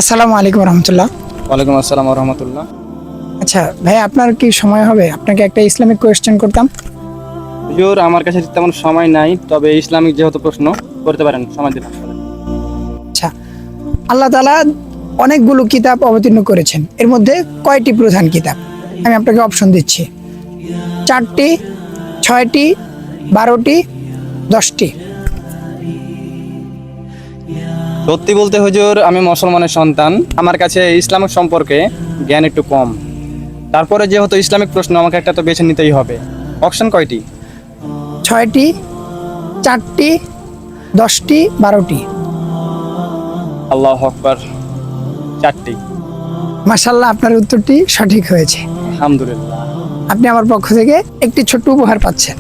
আসসালামু আলাইকুম রহমতুল্লাহ। ওয়ালাইকুম আসসালাম রহমতুল্লাহ। আচ্ছা ভাই, আপনার কি সময় হবে? আপনাকে একটা ইসলামিক কোয়েশ্চেন করতাম। হুজুর, আমার কাছে তেমন সময় নাই, তবে ইসলামিক যেহেতু প্রশ্ন করতে পারেন, সময় দিলাম। আচ্ছা, আল্লাহ তাআলা অনেকগুলো কিতাব অবতীর্ণ করেছেন, এর মধ্যে কয়টি প্রধান কিতাব? আমি আপনাকে অপশন দিচ্ছি: 4টি, 6টি, 12টি, 10টি। সত্যি বলতে হুজুর, আমি মুসলমানের সন্তান, আমার কাছে ইসলামিক সম্পর্কে জ্ঞান একটু কম। তারপরে যেহেতু ইসলামিক প্রশ্ন, আমাকে একটা তো বেছে নিতেই হবে। অপশন কয়টি? 6টি, 4টি, 10টি, 12টি। আল্লাহু আকবার, 4টি। মাশাআল্লাহ, আপনার উত্তরটি সঠিক হয়েছে। আলহামদুলিল্লাহ। আপনি আমার পক্ষ থেকে একটি ছোট্ট উপহার পাচ্ছেন।